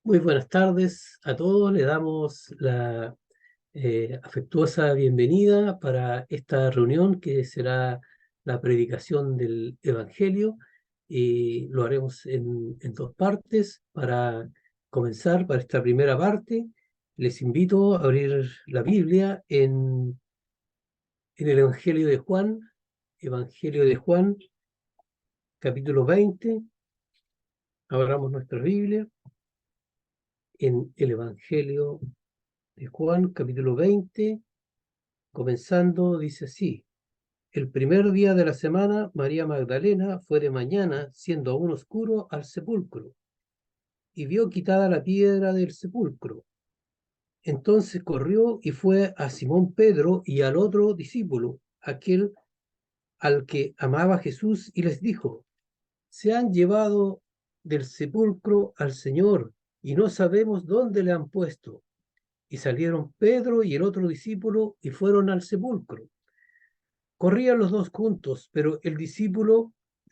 Muy buenas tardes a todos. Le damos la afectuosa bienvenida para esta reunión que será la predicación del Evangelio. Y lo haremos en dos partes. Para comenzar, para esta primera parte, les invito a abrir la Biblia en el Evangelio de Juan, capítulo 20. Abramos nuestra Biblia en el Evangelio de Juan, capítulo 20, comenzando, dice así: el primer día de la semana, María Magdalena fue de mañana, siendo aún oscuro, al sepulcro, y vio quitada la piedra del sepulcro. Entonces corrió y fue a Simón Pedro y al otro discípulo, aquel al que amaba Jesús, y les dijo: se han llevado del sepulcro al Señor, y no sabemos dónde le han puesto. Y salieron Pedro y el otro discípulo y fueron al sepulcro. Corrían los dos juntos, pero el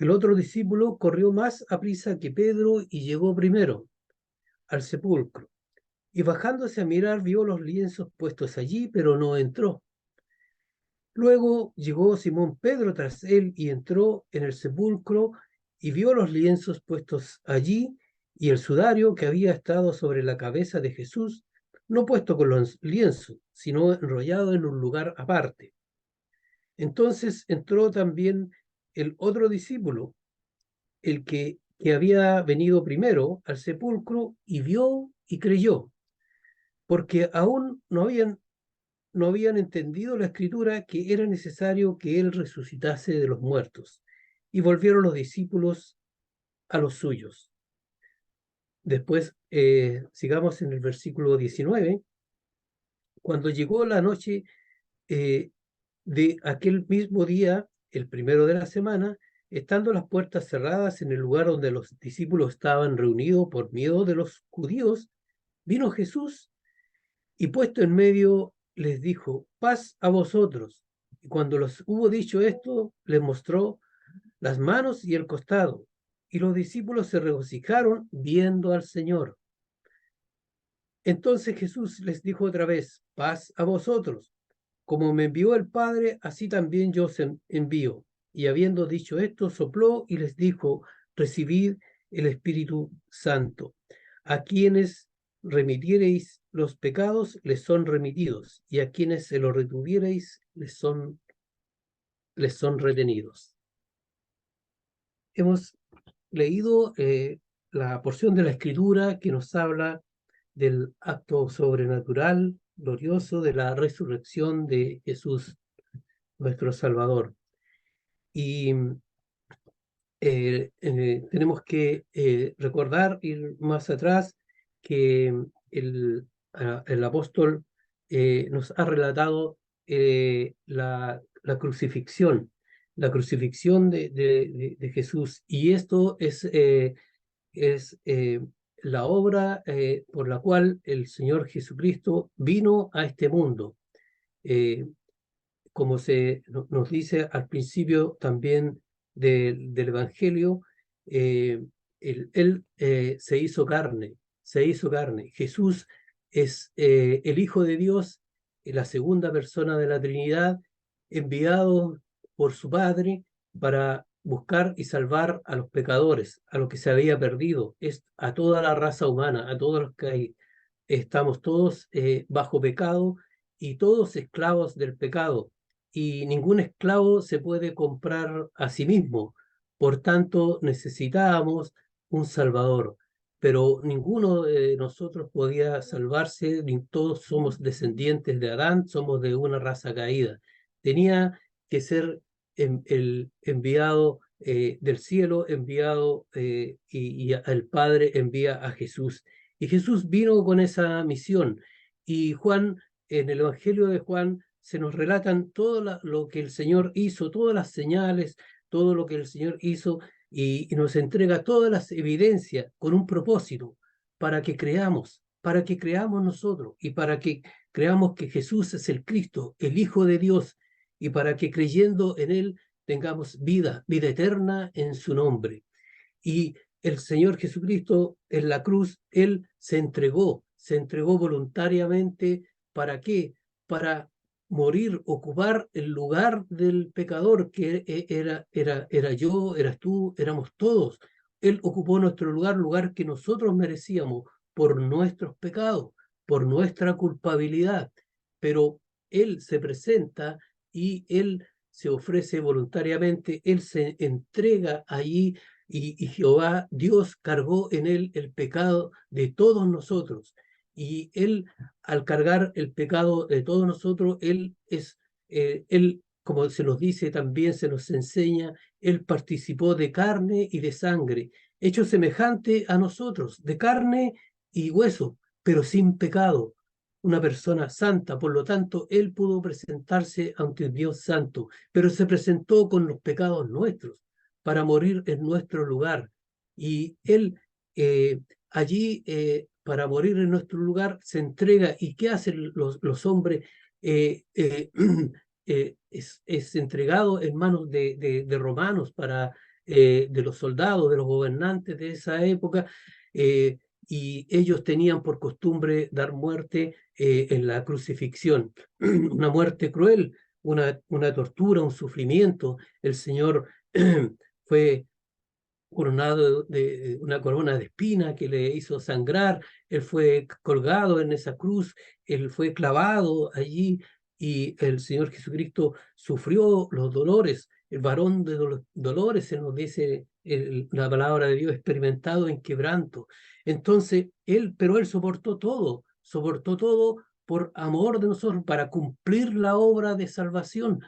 otro discípulo, corrió más aprisa que Pedro y llegó primero al sepulcro. Y bajándose a mirar, vio los lienzos puestos allí, pero no entró. Luego llegó Simón Pedro tras él y entró en el sepulcro y vio los lienzos puestos allí y el sudario que había estado sobre la cabeza de Jesús, no puesto con los lienzos, sino enrollado en un lugar aparte. Entonces entró también el otro discípulo, el que había venido primero al sepulcro, y vio y creyó, porque aún no habían entendido la escritura, que era necesario que él resucitase de los muertos. Y volvieron los discípulos a los suyos. Después, sigamos en el versículo 19. Cuando llegó la noche de aquel mismo día, el primero de la semana, estando las puertas cerradas en el lugar donde los discípulos estaban reunidos por miedo de los judíos, vino Jesús y puesto en medio les dijo: paz a vosotros. Y cuando los hubo dicho esto, les mostró las manos y el costado. Y los discípulos se regocijaron viendo al Señor. Entonces Jesús les dijo otra vez: paz a vosotros. Como me envió el Padre, así también yo os envío. Y habiendo dicho esto, sopló y les dijo: recibid el Espíritu Santo. A quienes remitiereis los pecados, les son remitidos, y a quienes se los retuviereis, les son retenidos. Hemos leído la porción de la Escritura que nos habla del acto sobrenatural, glorioso, de la resurrección de Jesús, nuestro Salvador. Y tenemos que recordar, ir más atrás, que el apóstol nos ha relatado la crucifixión, de Jesús. Y esto es la obra por la cual el Señor Jesucristo vino a este mundo. Eh, Como nos dice al principio también del Evangelio, él se hizo carne, se hizo carne. Jesús es el Hijo de Dios, la segunda persona de la Trinidad, enviado por su Padre para buscar y salvar a los pecadores, a los que se había perdido, es a toda la raza humana, a todos los que estamos todos bajo pecado y todos esclavos del pecado, y ningún esclavo se puede comprar a sí mismo. Por tanto, necesitábamos un Salvador, pero ninguno de nosotros podía salvarse, ni todos somos descendientes de Adán, somos de una raza caída. Tenía que ser el enviado del cielo, enviado, y el Padre envía a Jesús. Y Jesús vino con esa misión. Y Juan, en el Evangelio de Juan, se nos relatan todo lo que el Señor hizo, todas las señales, todo lo que el Señor hizo, y nos entrega todas las evidencias con un propósito: para que creamos nosotros, y para que creamos que Jesús es el Cristo, el Hijo de Dios, y para que creyendo en Él tengamos vida eterna en su nombre. Y el Señor Jesucristo en la cruz, Él se entregó voluntariamente. ¿Para qué? Para morir, ocupar el lugar del pecador, que era yo, eras tú, éramos todos. Él ocupó nuestro lugar, lugar que nosotros merecíamos por nuestros pecados, por nuestra culpabilidad. Pero Él se presenta y Él se ofrece voluntariamente, Él se entrega allí y Jehová, Dios, cargó en Él el pecado de todos nosotros. Y Él, al cargar el pecado de todos nosotros, Él, como se nos dice también, se nos enseña, Él participó de carne y de sangre, hecho semejante a nosotros, de carne y hueso, pero sin pecado, una persona santa. Por lo tanto, Él pudo presentarse ante Dios santo, pero se presentó con los pecados nuestros para morir en nuestro lugar. Y Él allí, para morir en nuestro lugar, se entrega. ¿Y qué hacen los hombres? Es entregado en manos de romanos, de los soldados, de los gobernantes de esa época, y ellos tenían por costumbre dar muerte en la crucifixión, una muerte cruel, una tortura, un sufrimiento. El Señor fue coronado de una corona de espina que le hizo sangrar, Él fue colgado en esa cruz, Él fue clavado allí, y el Señor Jesucristo sufrió los dolores, el varón de dolores, se nos dice la palabra de Dios, experimentado en quebranto. Entonces, pero Él soportó todo por amor de nosotros, para cumplir la obra de salvación.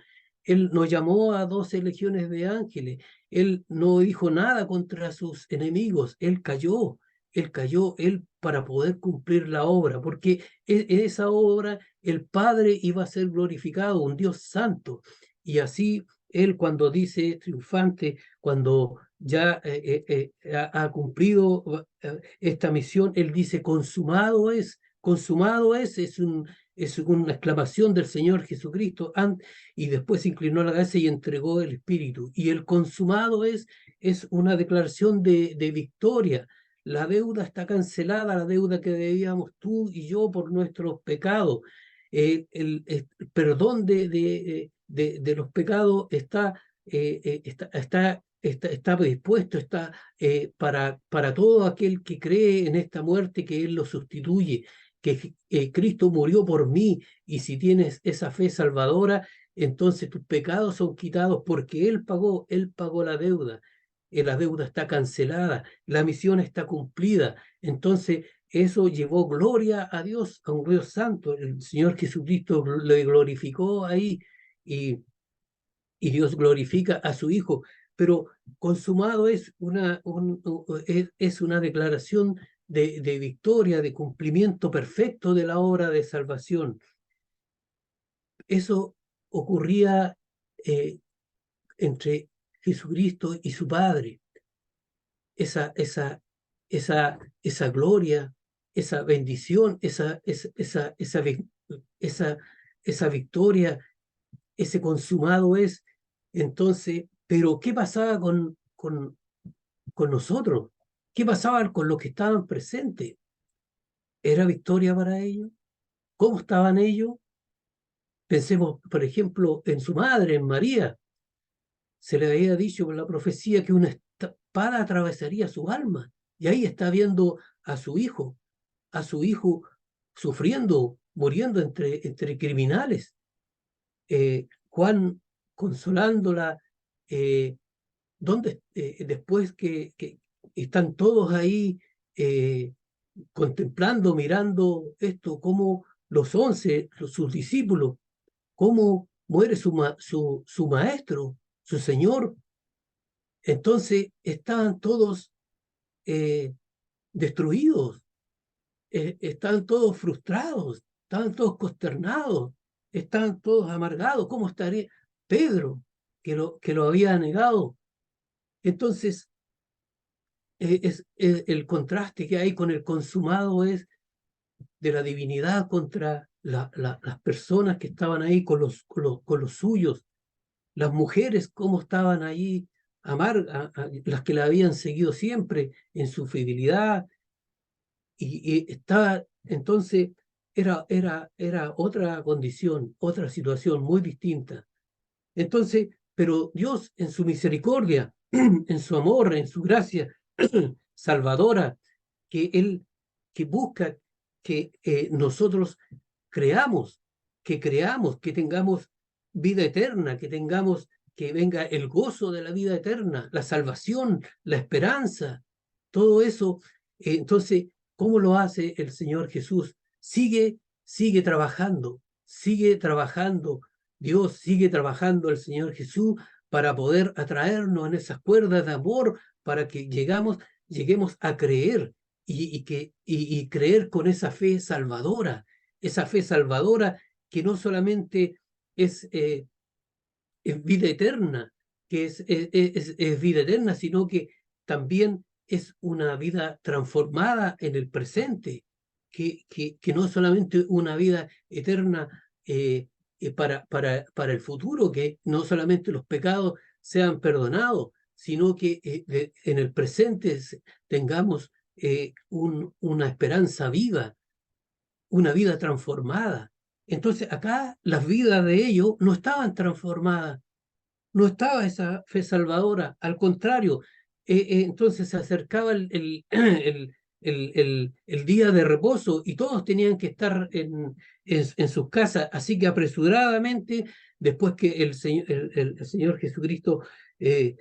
Él nos llamó a 12 legiones de ángeles. Él no dijo nada contra sus enemigos, él para poder cumplir la obra, porque en esa obra el Padre iba a ser glorificado, un Dios santo. Y así él, cuando dice triunfante, cuando ya ha cumplido esta misión, él dice, consumado es una exclamación del Señor Jesucristo, y después se inclinó la cabeza y entregó el Espíritu. Y el consumado es una declaración de victoria. La deuda está cancelada, la deuda que debíamos tú y yo por nuestros pecados. El perdón de los pecados está dispuesto, está para todo aquel que cree en esta muerte, que Él lo sustituye, que Cristo murió por mí, y si tienes esa fe salvadora, entonces tus pecados son quitados, porque Él pagó la deuda. La deuda está cancelada, la misión está cumplida. Entonces, eso llevó gloria a Dios, a un Dios santo. El Señor Jesucristo le glorificó ahí, y, y Dios glorifica a su Hijo. Pero consumado es una declaración de victoria, de cumplimiento perfecto de la obra de salvación. Eso ocurría eh, entre Jesucristo y su Padre. Esa, esa, esa gloria, esa bendición, esa, esa victoria, ese consumado es. Entonces, pero ¿qué pasaba con nosotros? ¿Qué pasaba con los que estaban presentes? ¿Era victoria para ellos? ¿Cómo estaban ellos? Pensemos, por ejemplo, en su madre, en María. Se le había dicho por la profecía que una espada atravesaría su alma. Y ahí está viendo a su hijo sufriendo, muriendo entre criminales. Juan consolándola, después que están todos ahí contemplando, mirando esto, cómo los 11, sus discípulos, cómo muere su maestro, su Señor. Entonces estaban todos eh, destruidos, estaban todos frustrados, estaban todos consternados, estaban todos amargados. ¿Cómo estaría Pedro, que lo había negado? Entonces, el contraste que hay con el consumado es de la divinidad contra las personas que estaban ahí con los suyos. Las mujeres, cómo estaban ahí las que la habían seguido siempre en su fidelidad, y estaba, entonces, era otra condición, otra situación muy distinta. Entonces, pero Dios en su misericordia, en su amor, en su gracia salvadora, que Él, que busca que nosotros creamos, que tengamos vida eterna, que tengamos, que venga el gozo de la vida eterna, la salvación, la esperanza, todo eso. Entonces, ¿cómo lo hace el Señor Jesús? Sigue trabajando, sigue trabajando. Dios sigue trabajando el Señor Jesús para poder atraernos en esas cuerdas de amor, para que lleguemos a creer y creer con esa fe salvadora que no solamente es, eh, es vida eterna, es vida eterna, sino que también es una vida transformada en el presente, que no solamente una vida eterna para el futuro, que no solamente los pecados sean perdonados, sino que en el presente tengamos una esperanza viva, una vida transformada. Entonces acá las vidas de ellos no estaban transformadas, no estaba esa fe salvadora, al contrario. Entonces se acercaba el día de reposo y todos tenían que estar en sus casas, así que apresuradamente, después que el Señor Jesucristo eh,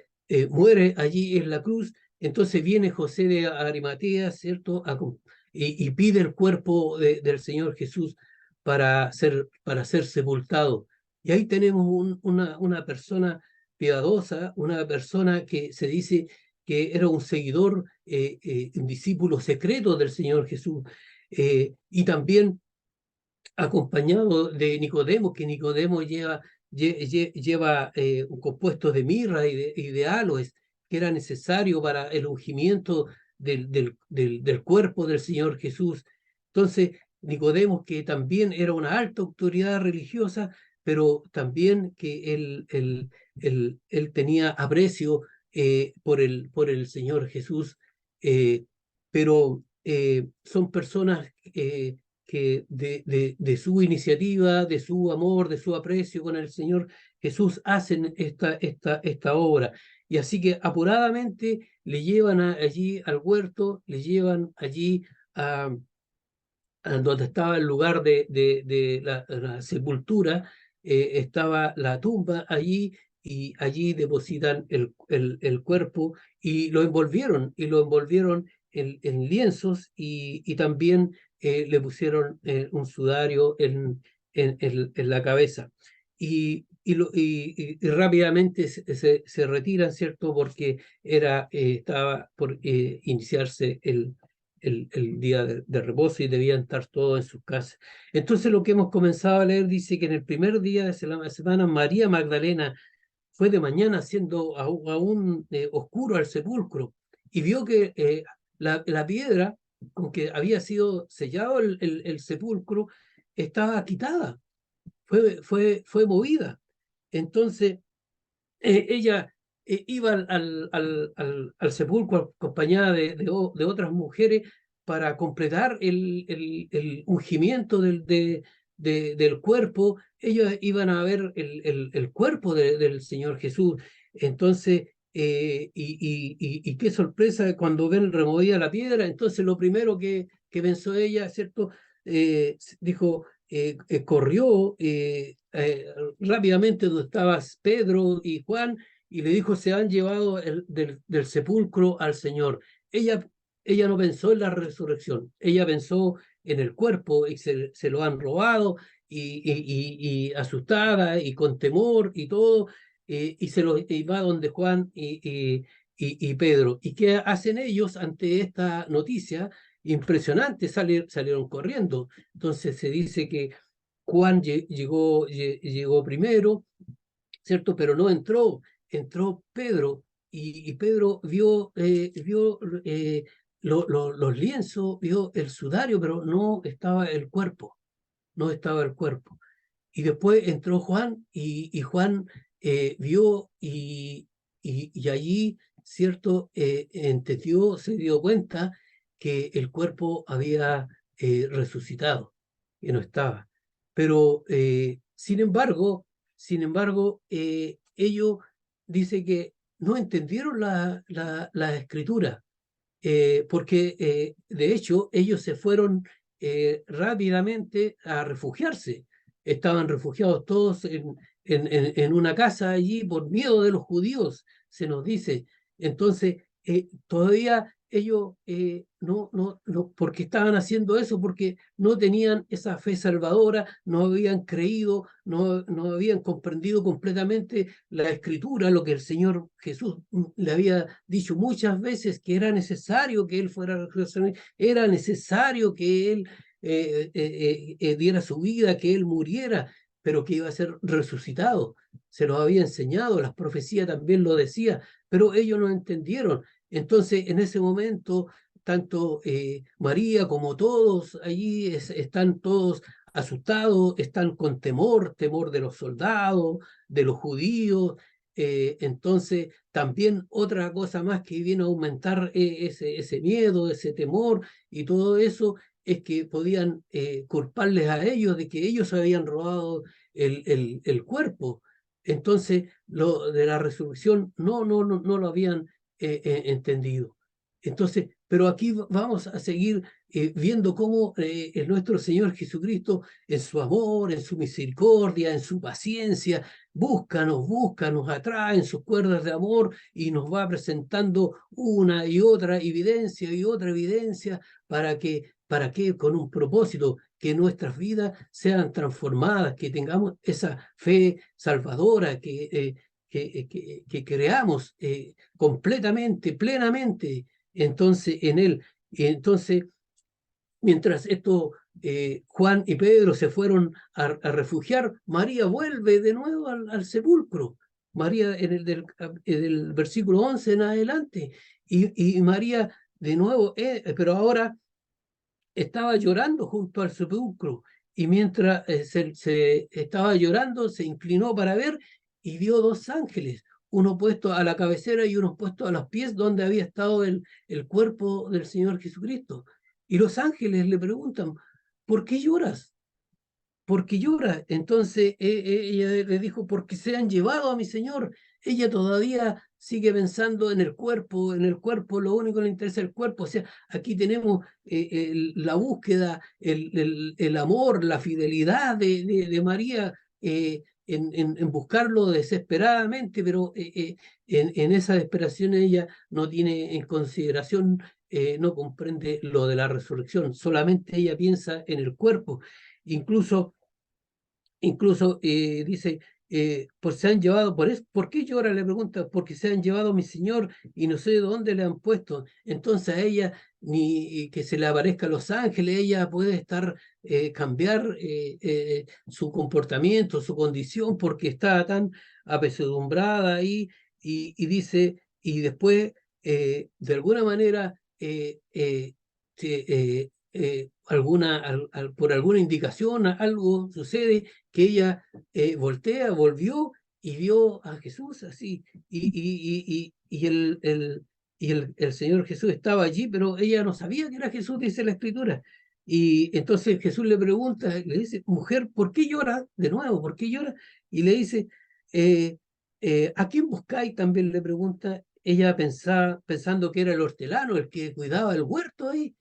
muere allí en la cruz, entonces viene José de Arimatea, ¿cierto? Y pide el cuerpo del Señor Jesús para ser sepultado. Y ahí tenemos una persona piadosa, una persona que se dice que era un seguidor, un discípulo secreto del Señor Jesús, y también acompañado de Nicodemo, que Nicodemo lleva un compuesto de mirra y de aloes, que era necesario para el ungimiento del cuerpo del Señor Jesús. Entonces, Nicodemo, que también era una alta autoridad religiosa, pero también que él tenía aprecio por el Señor Jesús, pero son personas que de su iniciativa, de su amor, de su aprecio con el Señor Jesús, hacen esta obra. Y así que apuradamente le llevan allí al huerto, le llevan allí a donde estaba el lugar de la sepultura, estaba la tumba allí, y allí depositan el cuerpo y lo envolvieron en lienzos, y también le pusieron un sudario en la cabeza. Y rápidamente se retiran, ¿cierto? Porque estaba por iniciarse el día de reposo y debían estar todos en sus casas. Entonces lo que hemos comenzado a leer dice que en el primer día de la semana María Magdalena fue de mañana, siendo aún oscuro, al sepulcro, y vio que la piedra con que había sido sellado el sepulcro estaba quitada, fue movida. Entonces ella iba al sepulcro acompañada de otras mujeres para completar el ungimiento del cuerpo. Ellos iban a ver el cuerpo del Señor Jesús. Entonces, y qué sorpresa cuando ven removida la piedra. Entonces lo primero que pensó ella, ¿cierto? Dijo, corrió rápidamente donde estaban Pedro y Juan, y le dijo: se han llevado del sepulcro al Señor. Ella no pensó en la resurrección, ella pensó en el cuerpo, y se lo han robado, y asustada y con temor y todo, y va donde Juan y Pedro. ¿Y qué hacen ellos ante esta noticia? Impresionante, salieron corriendo. Entonces se dice que Juan llegó primero, ¿cierto? Pero no entró Pedro, y Pedro vio los lienzos, vio el sudario, pero no estaba el cuerpo, no estaba el cuerpo. Y después entró Juan, y Juan vio y allí, ¿cierto? Entendió, se dio cuenta que el cuerpo había resucitado, que no estaba. Pero, sin embargo, ellos dice que no entendieron la escritura, porque de hecho ellos se fueron rápidamente a refugiarse. Estaban refugiados todos en una casa allí por miedo de los judíos, se nos dice. Entonces, todavía ellos no, porque estaban haciendo eso, porque no tenían esa fe salvadora, no habían creído, no habían comprendido completamente la escritura, lo que el Señor Jesús le había dicho muchas veces, que era necesario que Él fuera resurreccionado, era necesario que Él diera su vida, que Él muriera, pero que iba a ser resucitado. Se los había enseñado, las profecías también lo decía, pero ellos no entendieron. Entonces, en ese momento, tanto María como todos allí están todos asustados, están con temor, temor de los soldados, de los judíos. Entonces, también otra cosa más que viene a aumentar ese miedo, ese temor y todo eso, es que podían culparles a ellos de que ellos habían robado el cuerpo. Entonces, lo de la resurrección no lo habían entendido. Entonces, pero aquí vamos a seguir viendo cómo nuestro Señor Jesucristo, en su amor, en su misericordia, en su paciencia, busca, nos atrae en sus cuerdas de amor y nos va presentando una y otra evidencia y otra evidencia para que con un propósito, que nuestras vidas sean transformadas, que tengamos esa fe salvadora, que creamos completamente, plenamente, entonces en Él. Y entonces, mientras esto, Juan y Pedro se fueron a refugiar, María vuelve de nuevo al sepulcro. María en el versículo 11 en adelante. Y María de nuevo, pero ahora estaba llorando junto al sepulcro y mientras se estaba llorando se inclinó para ver y vio dos ángeles, uno puesto a la cabecera y uno puesto a los pies donde había estado el cuerpo del Señor Jesucristo. Y los ángeles le preguntan, ¿por qué lloras? Porque llora. Entonces ella le dijo, porque se han llevado a mi señor. Ella todavía sigue pensando en el cuerpo, lo único que le interesa es el cuerpo. O sea, aquí tenemos la búsqueda, el amor, la fidelidad de María en buscarlo desesperadamente, pero en esa desesperación ella no tiene en consideración, no comprende lo de la resurrección, solamente ella piensa en el cuerpo. Incluso dice, pues se han llevado, ¿por qué llora? Le pregunta, porque se han llevado a mi señor y no sé de dónde le han puesto. Entonces a ella, ni que se le aparezca a los ángeles, ella puede estar, cambiar su comportamiento, su condición, porque está tan apesadumbrada ahí y dice, y después, de alguna manera, por alguna indicación, algo sucede que ella volvió y vio a Jesús así, y el Señor Jesús estaba allí, pero ella no sabía que era Jesús, dice la Escritura. Y entonces Jesús le pregunta, le dice, mujer, ¿por qué llora? De nuevo, ¿por qué llora? Y le dice, eh, ¿a quién buscáis? También le pregunta, ella pensando que era el hortelano, el que cuidaba el huerto ahí.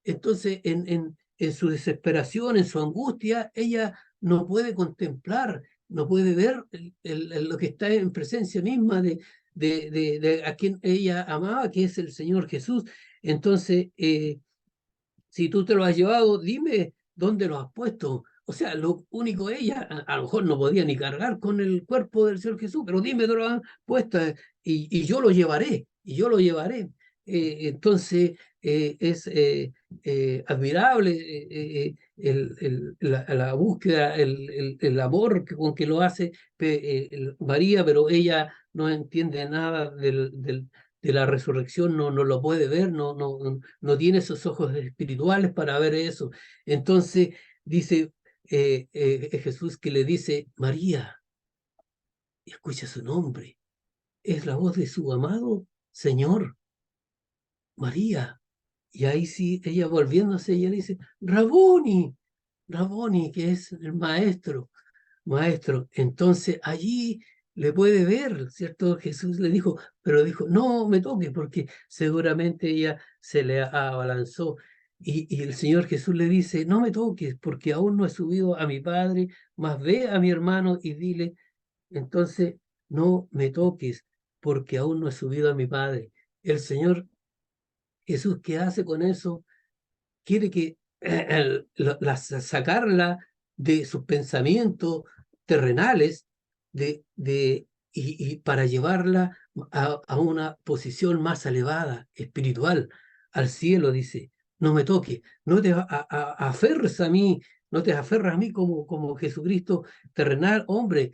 Entonces, en su desesperación, en su angustia, ella no puede contemplar, no puede ver lo que está en presencia misma de a quien ella amaba, que es el Señor Jesús. Entonces, si tú te lo has llevado, dime dónde lo has puesto. O sea, lo único ella, a lo mejor no podía ni cargar con el cuerpo del Señor Jesús, pero dime dónde lo han puesto y yo lo llevaré, y yo lo llevaré. Entonces, es admirable la búsqueda, el amor con que lo hace María, pero ella no entiende nada de la resurrección, no lo puede ver, no tiene esos ojos espirituales para ver eso. Entonces dice Jesús, que le dice, María, y escucha su nombre. es la voz de su amado Señor, María. Y ahí sí, ella volviéndose, ella le dice, Raboni, Raboni, que es el maestro, maestro. Entonces allí le puede ver, ¿cierto? Jesús le dijo, pero dijo, no me toque, porque seguramente ella se le abalanzó. Y el Señor Jesús le dice, no me toques, porque aún no he subido a mi Padre, mas ve a mi hermano y dile, entonces, no me toques, porque aún no he subido a mi Padre. El Señor Jesús, ¿qué hace con eso? Quiere que sacarla de sus pensamientos terrenales y para llevarla a una posición más elevada, espiritual, al cielo, dice, no me toques, no te aferres a mí, no te aferras a mí como Jesucristo terrenal, hombre,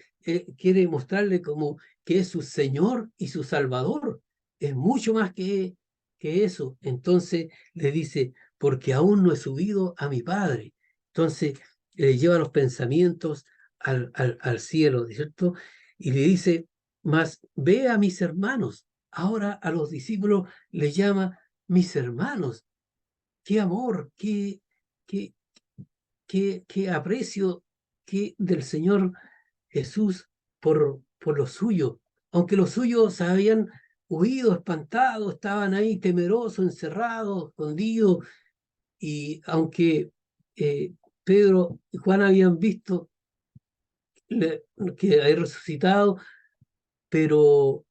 quiere mostrarle como que es su Señor y su Salvador, es mucho más que eso. Entonces le dice, porque aún no he subido a mi Padre. Entonces le lleva los pensamientos al cielo, ¿cierto? Y le dice, mas ve a mis hermanos. Ahora a los discípulos les llama mis hermanos. Qué amor, qué, qué aprecio del Señor Jesús por los suyos. Aunque los suyos se habían huido, espantados, estaban ahí temerosos, encerrados, escondidos, y aunque Pedro y Juan habían visto que había resucitado, pero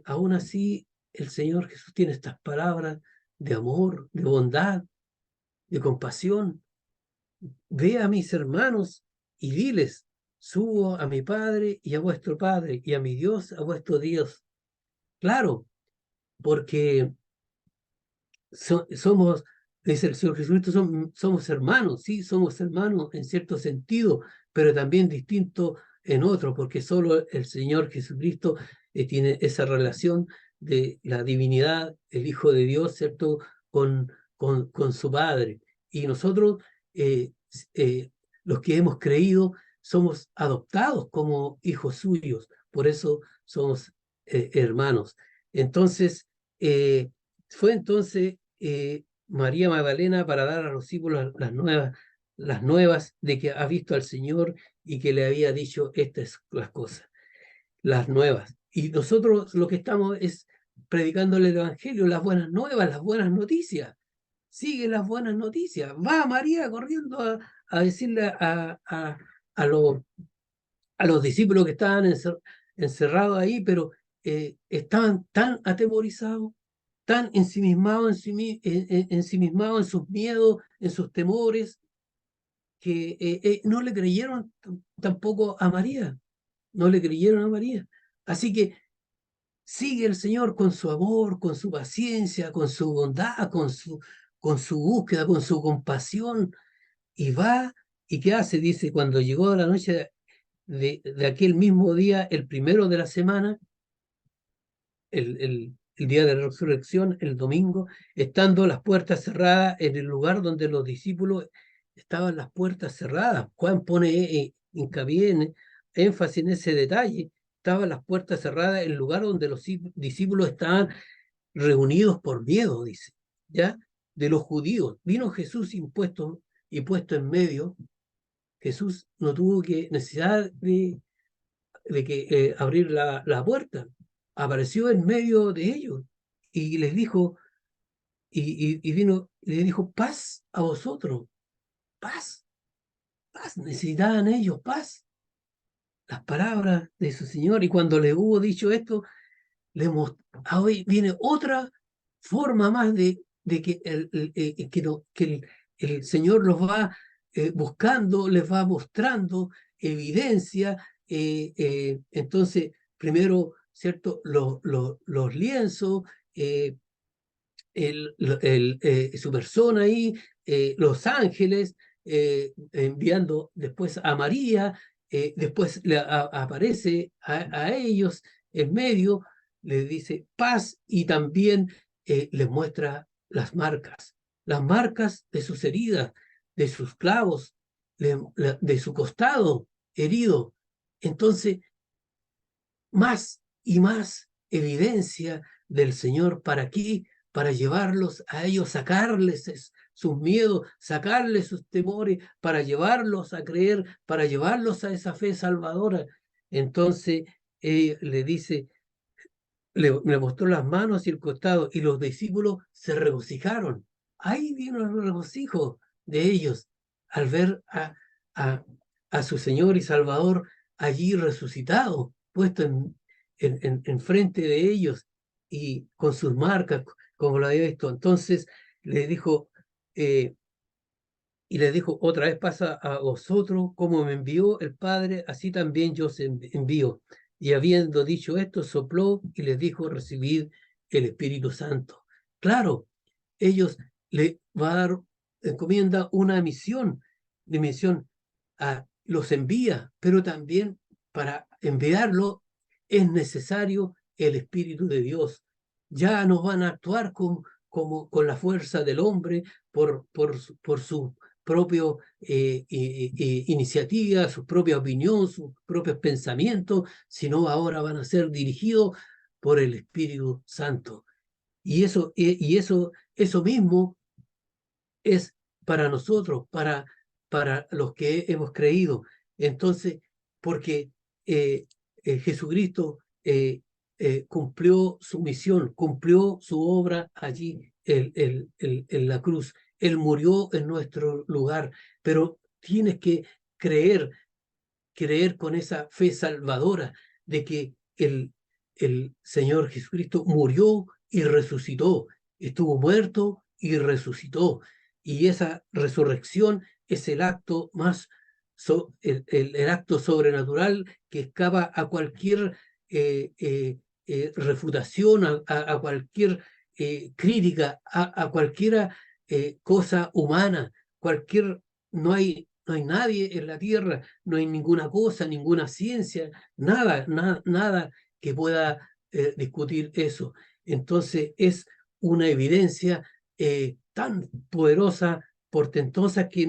aún así el Señor Jesús tiene estas palabras de amor, de bondad, de compasión. Ve a mis hermanos y diles, subo a mi Padre y a vuestro Padre, y a mi Dios, a vuestro Dios. Claro, porque somos, dice el Señor Jesucristo, somos hermanos, sí, somos hermanos en cierto sentido, pero también distintos en otro, porque solo el Señor Jesucristo tiene esa relación de la divinidad, el Hijo de Dios, ¿cierto?, con su Padre. Y nosotros, eh, eh, los que hemos creído, somos adoptados como hijos suyos, por eso somos hermanos. Entonces, fue entonces María Magdalena para dar a los discípulos las nuevas de que ha visto al Señor y que le había dicho estas las cosas, las nuevas. Y nosotros lo que estamos es predicándole el Evangelio, las buenas nuevas, las buenas noticias. Sigue las buenas noticias. Va María corriendo a decirle a, los, a los discípulos que estaban encerrados ahí, pero estaban tan atemorizados, tan ensimismados ensimismados en sus miedos, en sus temores, que no le creyeron tampoco a María, no le creyeron a María. Así que sigue el Señor con su amor, con su paciencia, con su bondad, con su búsqueda, con su compasión, y va, ¿y qué hace? Dice, cuando llegó la noche de aquel mismo día, el primero de la semana, el día de la resurrección, el domingo, estando las puertas cerradas en el lugar donde los discípulos estaban las puertas cerradas. Juan pone hincapié énfasis en ese detalle. Estaban las puertas cerradas en el lugar donde los discípulos estaban reunidos por miedo, dice, ¿ya? De los judíos. Vino Jesús impuesto y puesto en medio. Jesús no tuvo necesidad de que abrir la puerta. Apareció en medio de ellos y les dijo, y vino, y les dijo, paz a vosotros, paz, paz, necesitaban ellos paz, las palabras de su Señor. Y cuando le hubo dicho esto, hoy viene otra forma más de que, que, que el Señor los va buscando, les va mostrando evidencia. Entonces, primero, ¿cierto? Los lienzos, eh, su persona ahí, los ángeles, enviando después a María, después aparece a ellos en medio, les dice paz y también les muestra las marcas de sus heridas, de sus clavos, de su costado herido. Entonces, más y más. evidencia del Señor. ¿Para qué? Para llevarlos a ellos, sacarles sus miedos, sacarles sus temores, para llevarlos a creer, para llevarlos a esa fe salvadora. Entonces le dice, le mostró las manos y el costado, y los discípulos se regocijaron. Ahí vino el regocijo de ellos al ver a, a su Señor y Salvador allí resucitado, puesto en frente de ellos y con sus marcas, como lo había visto. Entonces le dijo, eh, y les dijo, otra vez pasa a vosotros, como me envió el Padre, así también yo os envío. Y habiendo dicho esto, sopló y les dijo, recibid el Espíritu Santo. Claro, ellos le va a dar, encomienda una misión, de misión, los envía, pero también para enviarlo es necesario el Espíritu de Dios. Ya no van a actuar como con la fuerza del hombre por su propia iniciativa, su propia opinión, sus propios pensamientos, sino ahora van a ser dirigidos por el Espíritu Santo. Y eso mismo es para nosotros, para los que hemos creído. Entonces, porque Jesucristo cumplió su misión, cumplió su obra allí en la cruz. Él murió en nuestro lugar, pero tienes que creer, creer con esa fe salvadora de que el Señor Jesucristo murió y resucitó, estuvo muerto y resucitó. Y esa resurrección es el acto más, el acto sobrenatural que escapa a cualquier refutación, a cualquier crítica, a cualquier cosa humana, cualquier, no hay nadie en la tierra, no hay ninguna cosa, ninguna ciencia, nada que pueda discutir eso. Entonces es una evidencia tan poderosa, portentosa, que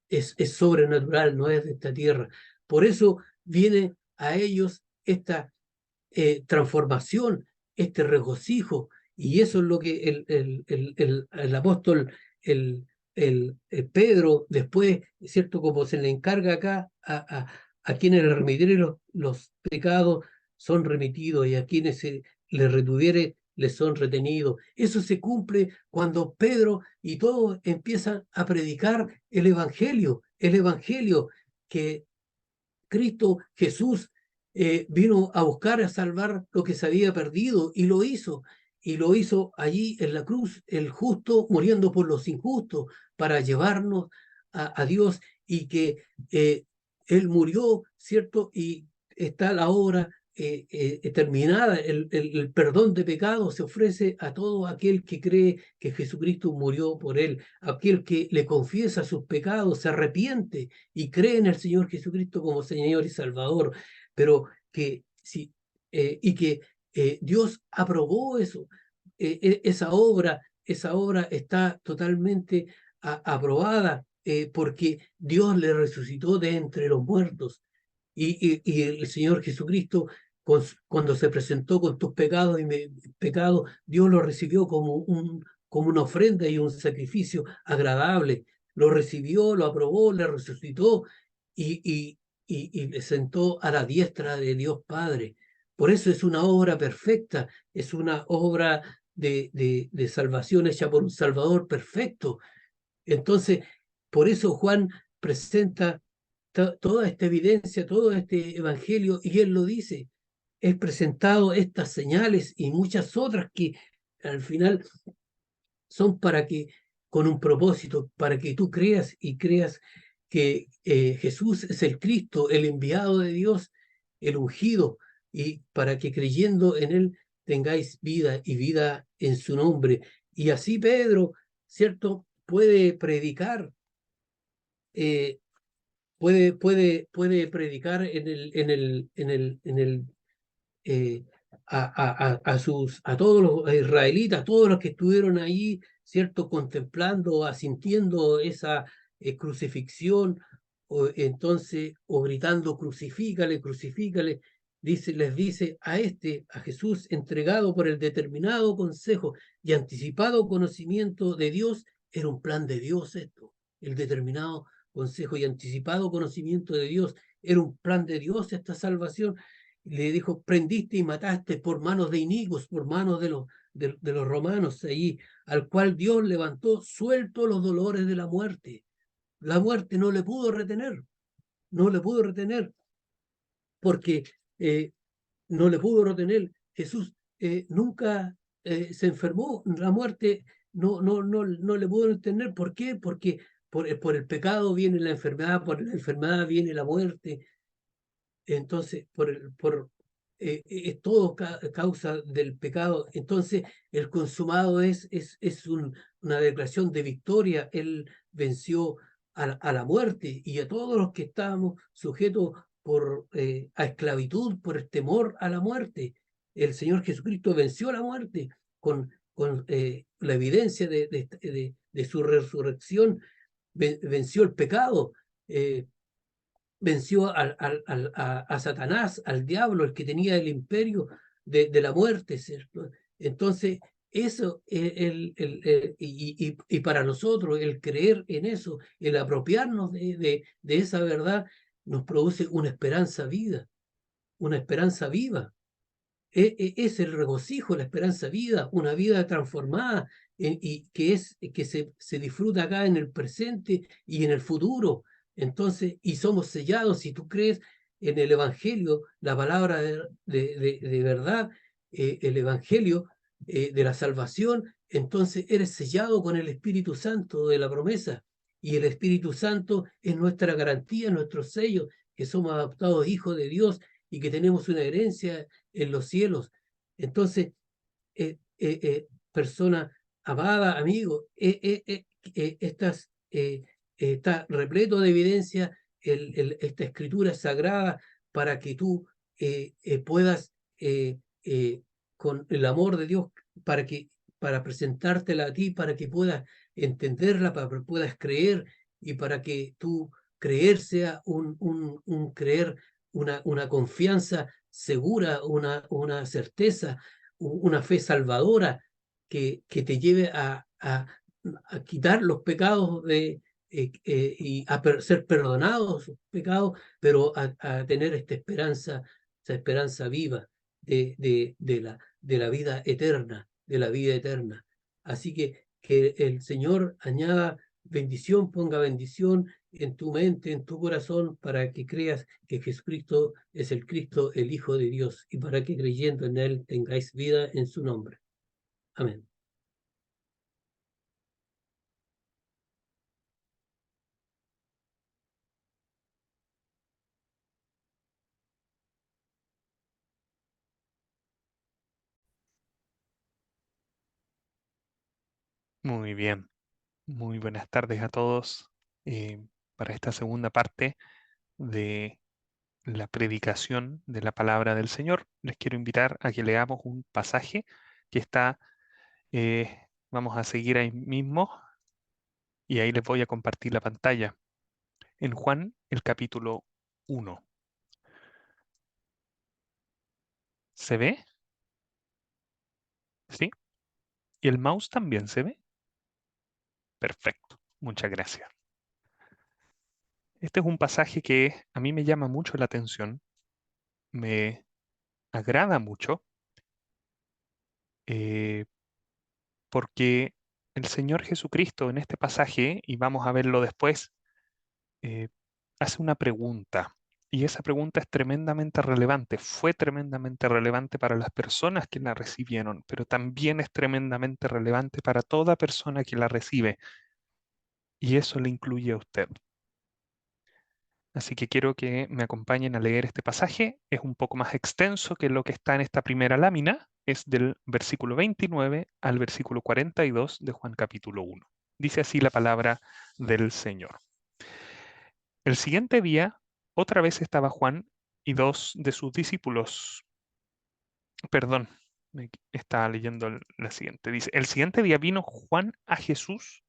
es sobrenatural, no es de esta tierra. Por eso viene a ellos esta transformación, este regocijo, y eso es lo que el apóstol, el Pedro, después, ¿cierto? Como se le encarga acá a quienes le remitiere los pecados, son remitidos, y a quienes se les retuviere, les son retenidos. Eso se cumple cuando Pedro y todos empiezan a predicar el evangelio que Cristo Jesús vino a buscar, a salvar lo que se había perdido, y lo hizo allí en la cruz, el justo muriendo por los injustos, para llevarnos a Dios, y que Él murió, ¿cierto? Y está la obra terminada, el perdón de pecados se ofrece a todo aquel que cree que Jesucristo murió por él, aquel que le confiesa sus pecados, se arrepiente y cree en el Señor Jesucristo como Señor y Salvador, pero que si, y que Dios aprobó eso, esa obra está totalmente aprobada, porque Dios le resucitó de entre los muertos, y el Señor Jesucristo, cuando se presentó con tus pecados pecados, Dios lo recibió como una ofrenda y un sacrificio agradable. Lo recibió, lo aprobó, le resucitó, y, y, y le sentó a la diestra de Dios Padre. Por eso es una obra perfecta, es una obra de salvación hecha por un Salvador perfecto. Entonces, por eso Juan presenta toda esta evidencia, todo este evangelio, y él lo dice, es presentado estas señales y muchas otras que al final son para que, con un propósito, para que tú creas, y creas que Jesús es el Cristo, el enviado de Dios, el ungido, y para que creyendo en él tengáis vida, y vida en su nombre. Y así Pedro, ¿cierto?, puede predicar, eh, puede predicar eh, a todos los israelitas, a todos los que estuvieron ahí, ¿cierto?, contemplando, asintiendo esa crucifixión, o gritando, crucifícale, crucifícale. les dice a Jesús, entregado por el determinado consejo y anticipado conocimiento de Dios, era un plan de Dios esto, el determinado consejo y anticipado conocimiento de Dios, era un plan de Dios esta salvación. Le dijo, prendiste y mataste por manos de inicuos, por manos de los romanos allí, al cual Dios levantó suelto los dolores de la muerte. La muerte no le pudo retener, no le pudo retener, porque no le pudo retener. Jesús nunca se enfermó, la muerte no le pudo retener. ¿Por qué? Porque por el pecado viene la enfermedad, por la enfermedad viene la muerte. Entonces, es todo causa del pecado. Entonces, el consumado es una declaración de victoria. Él venció a la muerte y a todos los que estábamos sujetos a esclavitud, por el temor a la muerte. El Señor Jesucristo venció la muerte con la evidencia de su resurrección, venció el pecado. Venció a Satanás, al diablo, el que tenía el imperio de la muerte, ¿cierto? Entonces, eso, y para nosotros, el creer en eso, el apropiarnos de esa verdad, nos produce una esperanza viva. Es el regocijo, la esperanza viva, una vida transformada, y que se disfruta acá en el presente y en el futuro. Entonces, y somos sellados, si tú crees en el Evangelio, la palabra de verdad, el Evangelio de la salvación, entonces eres sellado con el Espíritu Santo de la promesa. Y el Espíritu Santo es nuestra garantía, nuestro sello, que somos adoptados hijos de Dios y que tenemos una herencia en los cielos. Entonces, persona amada, amigo, está repleto de evidencia esta escritura sagrada para que tú puedas, con el amor de Dios, para presentártela a ti, para que puedas entenderla, para que puedas creer y para que tú creer sea un creer, una confianza segura, una certeza, una fe salvadora que te lleve a quitar los pecados y ser perdonados sus pecados, pero a tener esta esperanza viva de la vida eterna, de la vida eterna. Así que el Señor añada bendición, ponga bendición en tu mente, en tu corazón, para que creas que Jesucristo es el Cristo, el Hijo de Dios, y para que creyendo en Él tengáis vida en su nombre. Amén. Muy bien, muy buenas tardes a todos. eh, para esta segunda parte de la predicación de la palabra del Señor, les quiero invitar a que leamos un pasaje que está, vamos a seguir ahí mismo y ahí les voy a compartir la pantalla. En Juan, el capítulo 1. ¿Se ve? ¿Sí? ¿Y el mouse también se ve? Perfecto, muchas gracias. Este es un pasaje que a mí me llama mucho la atención, me agrada mucho, eh, porque el Señor Jesucristo en este pasaje, y vamos a verlo después, eh, hace una pregunta. Y esa pregunta es tremendamente relevante, fue tremendamente relevante para las personas que la recibieron, pero también es tremendamente relevante para toda persona que la recibe. Y eso le incluye a usted. Así que quiero que me acompañen a leer este pasaje. Es un poco más extenso que lo que está en esta primera lámina. Es del versículo 29 al versículo 42 de Juan capítulo 1. Dice así la palabra del Señor. El siguiente día, otra vez estaba Juan y dos de sus discípulos. Perdón, estaba leyendo la siguiente. Dice, el siguiente día vino Juan a Jesús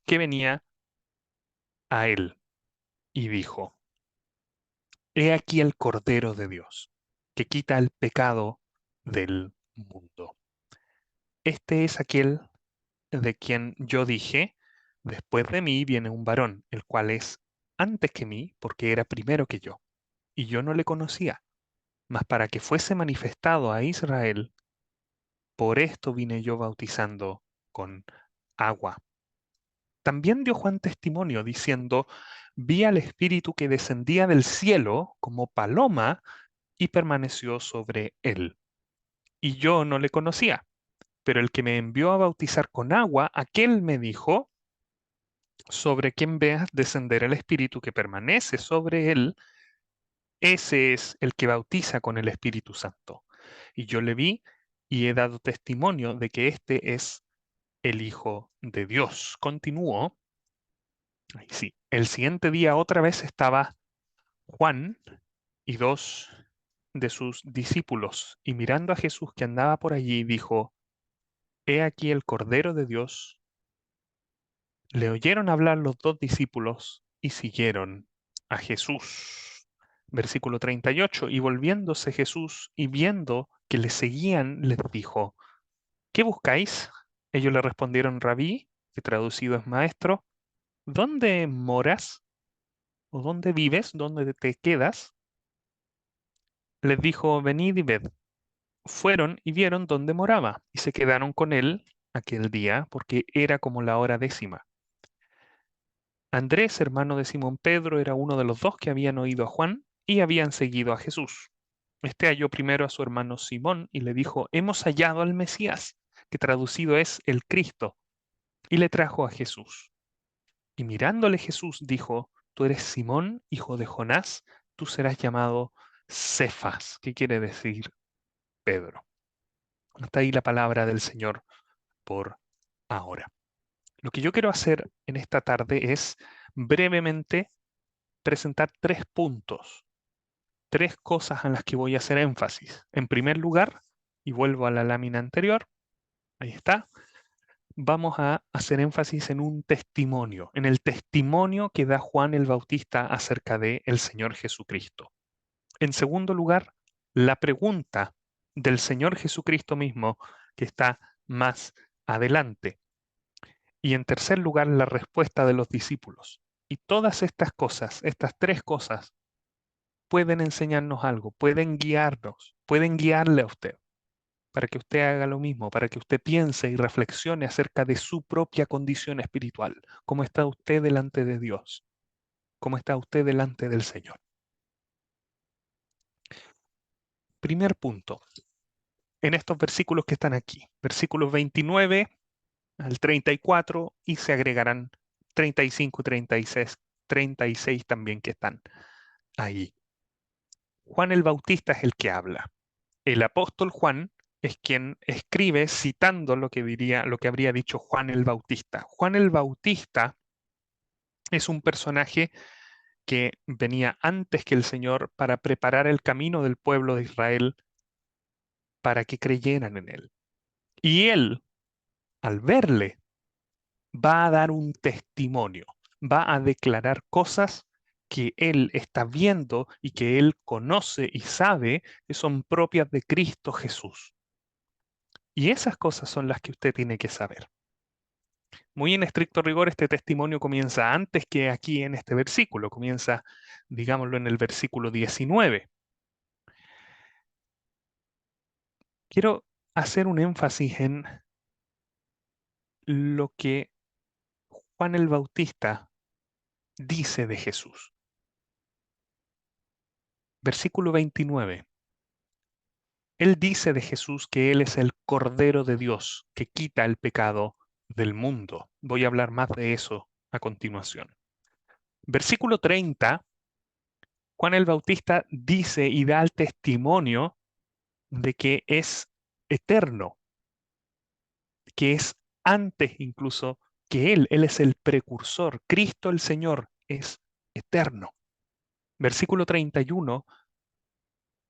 que venía a él y dijo, He aquí el Cordero de Dios, que quita el pecado del mundo. Este es aquel de quien yo dije, después de mí viene un varón, el cual es antes que mí, porque era primero que yo, y yo no le conocía, mas para que fuese manifestado a Israel, por esto vine yo bautizando con agua. También dio Juan testimonio diciendo, vi al Espíritu que descendía del cielo como paloma y permaneció sobre él. Y yo no le conocía, pero el que me envió a bautizar con agua, aquel me dijo, sobre quien veas descender el Espíritu que permanece sobre él, ese es el que bautiza con el Espíritu Santo. Y yo le vi y he dado testimonio de que este es el Hijo de Dios. Continuó. Ahí sí. El siguiente día otra vez estaba Juan y dos de sus discípulos, y mirando a Jesús que andaba por allí, dijo, He aquí el Cordero de Dios. Le oyeron hablar los dos discípulos y siguieron a Jesús. Versículo 38. Y volviéndose Jesús y viendo que le seguían, les dijo, ¿qué buscáis? Ellos le respondieron, Rabí, que traducido es maestro, ¿dónde moras? ¿O dónde vives? ¿Dónde te quedas? Les dijo, venid y ved. Fueron y vieron dónde moraba, y se quedaron con él aquel día, porque era como la hora décima. Andrés, hermano de Simón Pedro, era uno de los dos que habían oído a Juan y habían seguido a Jesús. Este halló primero a su hermano Simón y le dijo, hemos hallado al Mesías, que traducido es el Cristo, y le trajo a Jesús. Y mirándole Jesús dijo, tú eres Simón, hijo de Jonás, tú serás llamado Cefas, que quiere decir Pedro. Hasta ahí la palabra del Señor por ahora. Lo que yo quiero hacer en esta tarde es brevemente presentar tres puntos, tres cosas en las que voy a hacer énfasis. En primer lugar, y vuelvo a la lámina anterior, ahí está, vamos a hacer énfasis en un testimonio, en el testimonio que da Juan el Bautista acerca de el Señor Jesucristo. En segundo lugar, la pregunta del Señor Jesucristo mismo que está más adelante. Y en tercer lugar, la respuesta de los discípulos. Y todas estas cosas, estas tres cosas, pueden enseñarnos algo, pueden guiarnos, pueden guiarle a usted, para que usted haga lo mismo, para que usted piense y reflexione acerca de su propia condición espiritual. ¿Cómo está usted delante de Dios? ¿Cómo está usted delante del Señor? Primer punto, en estos versículos que están aquí, versículos 29 al 34, y se agregarán 35 y 36 también que están ahí. Juan el Bautista es el que habla. El apóstol Juan es quien escribe citando lo que diría, lo que habría dicho Juan el Bautista. Juan el Bautista es un personaje que venía antes que el Señor para preparar el camino del pueblo de Israel para que creyeran en él. Y él, al verle, va a dar un testimonio, va a declarar cosas que él está viendo y que él conoce y sabe que son propias de Cristo Jesús. Y esas cosas son las que usted tiene que saber. Muy en estricto rigor, este testimonio comienza antes que aquí en este versículo, comienza, digámoslo, en el versículo 19. Quiero hacer un énfasis en lo que Juan el Bautista dice de Jesús. Versículo 29. Él dice de Jesús que Él es el Cordero de Dios que quita el pecado del mundo. Voy a hablar más de eso a continuación. Versículo 30, Juan el Bautista dice y da el testimonio de que es eterno, que es antes incluso que Él. Él es el precursor. Cristo el Señor es eterno. Versículo 31,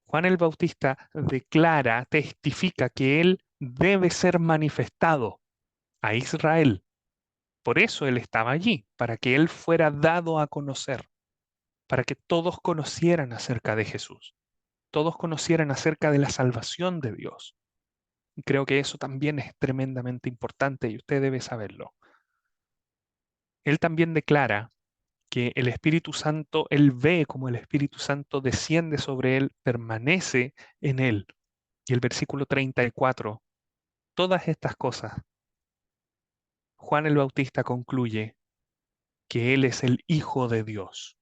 Juan el Bautista declara, testifica que Él debe ser manifestado a Israel. Por eso Él estaba allí, para que Él fuera dado a conocer, para que todos conocieran acerca de Jesús. todos conocieran acerca de la salvación de Dios. Y creo que eso también es tremendamente importante y usted debe saberlo. Él también declara que el Espíritu Santo, él ve como el Espíritu Santo desciende sobre él, permanece en él. Y el versículo 34, todas estas cosas, Juan el Bautista concluye que él es el Hijo de Dios.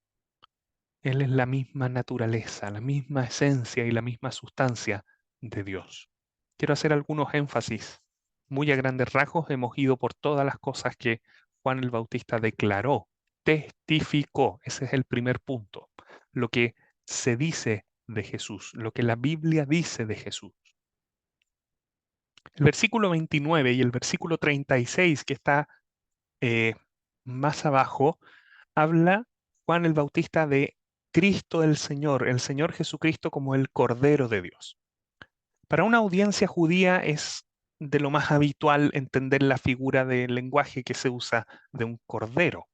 Él es la misma naturaleza, la misma esencia y la misma sustancia de Dios. Quiero hacer algunos énfasis. Muy a grandes rasgos hemos ido por todas las cosas que Juan el Bautista declaró, testificó. Ese es el primer punto. Lo que se dice de Jesús, lo que la Biblia dice de Jesús. El versículo 29 y el versículo 36, que está eh, más abajo, habla Juan el Bautista de Cristo el Señor Jesucristo como el Cordero de Dios. Para una audiencia judía es de lo más habitual entender la figura del lenguaje que se usa de un cordero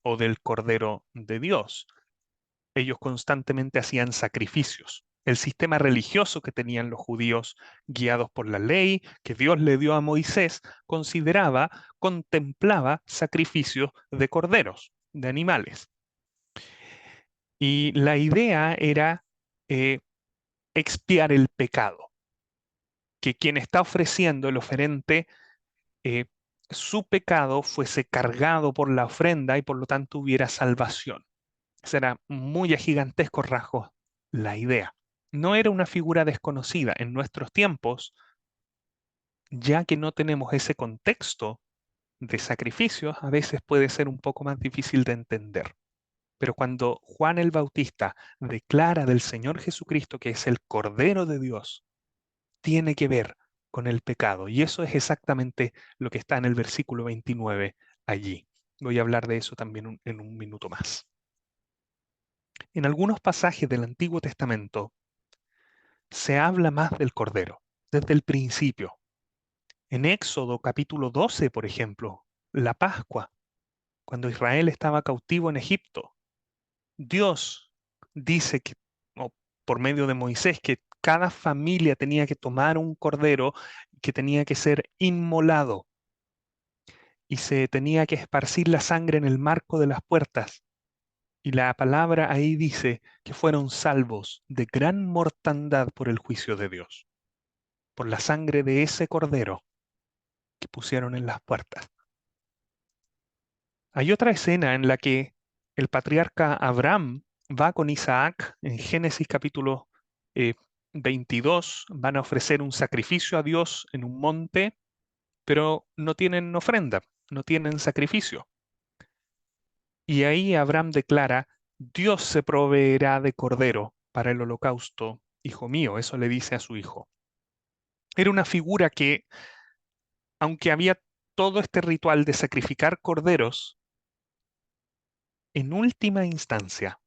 o del Cordero de Dios. Ellos constantemente hacían sacrificios. El sistema religioso que tenían los judíos, guiados por la ley que Dios le dio a Moisés, contemplaba sacrificios de corderos, de animales. Y la idea era eh, expiar el pecado, que quien está ofreciendo el oferente, eh, su pecado fuese cargado por la ofrenda y por lo tanto hubiera salvación. Esa era muy a gigantescos rasgos la idea. No era una figura desconocida en nuestros tiempos, ya que no tenemos ese contexto de sacrificios, a veces puede ser un poco más difícil de entender. Pero cuando Juan el Bautista declara del Señor Jesucristo que es el Cordero de Dios, tiene que ver con el pecado. Y eso es exactamente lo que está en el versículo 29 allí. Voy a hablar de eso también en un minuto más. En algunos pasajes del Antiguo Testamento se habla más del Cordero, desde el principio. En Éxodo capítulo 12, por ejemplo, la Pascua, cuando Israel estaba cautivo en Egipto, Dios dice que, o por medio de Moisés, que cada familia tenía que tomar un cordero que tenía que ser inmolado y se tenía que esparcir la sangre en el marco de las puertas. Y la palabra ahí dice que fueron salvos de gran mortandad por el juicio de Dios, por la sangre de ese cordero que pusieron en las puertas. Hay otra escena en la que el patriarca Abraham va con Isaac en Génesis capítulo eh, 22, van a ofrecer un sacrificio a Dios en un monte, pero no tienen ofrenda, no tienen sacrificio. Y ahí Abraham declara, Dios se proveerá de cordero para el holocausto, hijo mío, eso le dice a su hijo. Era una figura que, aunque había todo este ritual de sacrificar corderos, en última instancia,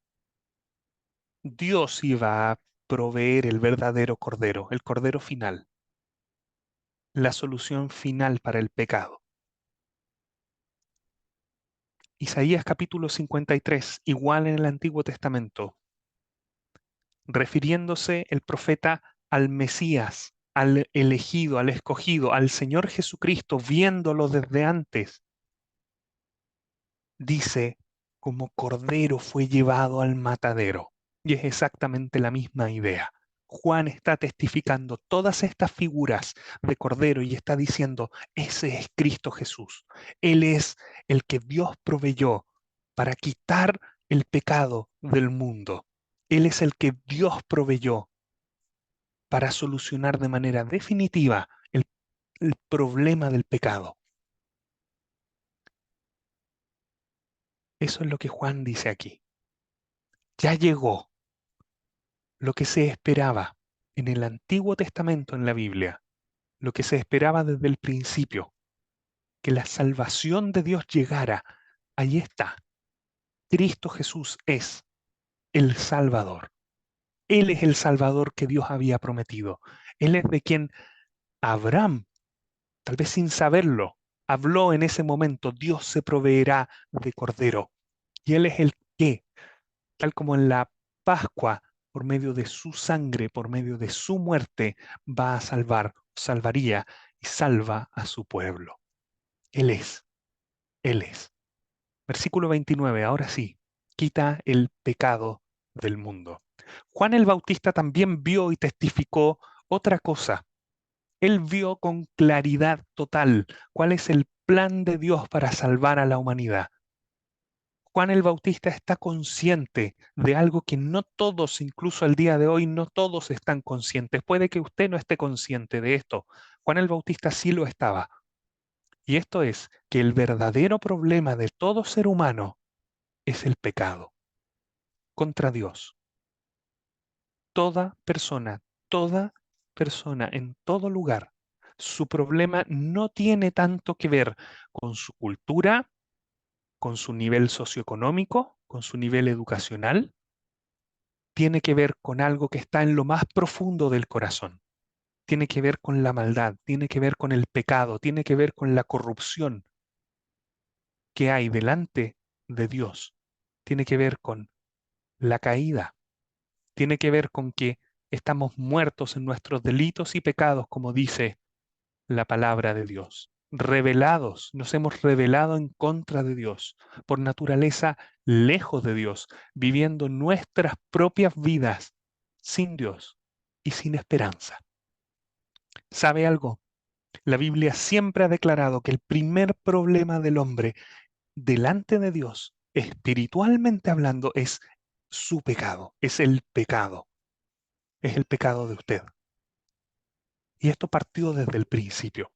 Dios iba a proveer el verdadero cordero, el cordero final, la solución final para el pecado. Isaías capítulo 53, igual en el Antiguo Testamento, refiriéndose el profeta al Mesías, al elegido, al escogido, al Señor Jesucristo, viéndolo desde antes, dice, como cordero fue llevado al matadero. Y es exactamente la misma idea. Juan está testificando todas estas figuras de cordero y está diciendo, ese es Cristo Jesús. Él es el que Dios proveyó para quitar el pecado del mundo. Él es el que Dios proveyó para solucionar de manera definitiva el problema del pecado. Eso es lo que Juan dice aquí. Ya llegó lo que se esperaba en el Antiguo Testamento en la Biblia, lo que se esperaba desde el principio, que la salvación de Dios llegara. Ahí está. Cristo Jesús es el Salvador. Él es el Salvador que Dios había prometido. Él es de quien Abraham, tal vez sin saberlo, habló en ese momento, Dios se proveerá de cordero. Y Él es el que, tal como en la Pascua, por medio de su sangre, por medio de su muerte, va a salvar, salvaría y salva a su pueblo. Él es, Él es. Versículo 29, ahora sí, quita el pecado del mundo. Juan el Bautista también vio y testificó otra cosa. Él vio con claridad total cuál es el plan de Dios para salvar a la humanidad. Juan el Bautista está consciente de algo que no todos, incluso al día de hoy, no todos están conscientes. Puede que usted no esté consciente de esto. Juan el Bautista sí lo estaba. Y esto es que el verdadero problema de todo ser humano es el pecado contra Dios. Toda persona en todo lugar, su problema no tiene tanto que ver con su cultura, con su nivel socioeconómico, con su nivel educacional, tiene que ver con algo que está en lo más profundo del corazón. Tiene que ver con la maldad, tiene que ver con el pecado, tiene que ver con la corrupción que hay delante de Dios. Tiene que ver con la caída, tiene que ver con que estamos muertos en nuestros delitos y pecados, como dice la palabra de Dios. Revelados, nos hemos rebelado en contra de Dios, por naturaleza lejos de Dios, viviendo nuestras propias vidas sin Dios y sin esperanza. ¿Sabe algo? La Biblia siempre ha declarado que el primer problema del hombre delante de Dios, espiritualmente hablando, es su pecado, es el pecado de usted. Y esto partió desde el principio.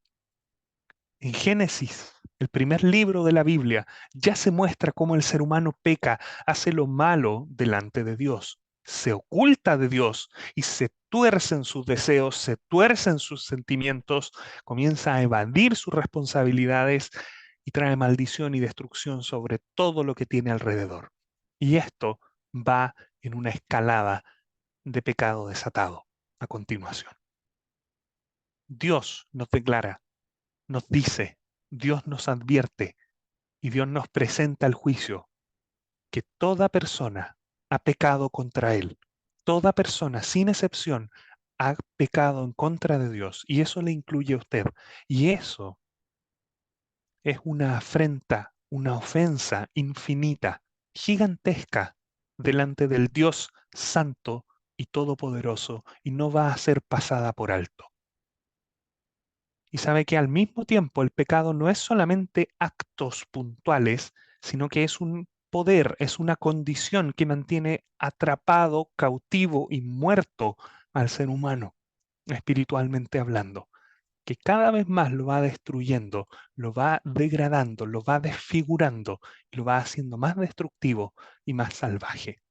En Génesis, el primer libro de la Biblia, ya se muestra cómo el ser humano peca, hace lo malo delante de Dios, se oculta de Dios y se tuerce en sus deseos, se tuerce en sus sentimientos, comienza a evadir sus responsabilidades y trae maldición y destrucción sobre todo lo que tiene alrededor. Y esto va en una escalada de pecado desatado a continuación. Dios nos declara, nos dice, Dios nos advierte y Dios nos presenta el juicio que toda persona ha pecado contra Él. Toda persona, sin excepción, ha pecado en contra de Dios y eso le incluye a usted. Y eso es una afrenta, una ofensa infinita, gigantesca, delante del Dios santo y todopoderoso y no va a ser pasada por alto. Y sabe que al mismo tiempo el pecado no es solamente actos puntuales, sino que es un poder, es una condición que mantiene atrapado, cautivo y muerto al ser humano, espiritualmente hablando, que cada vez más lo va destruyendo, lo va degradando, lo va desfigurando y lo va haciendo más destructivo y más salvaje.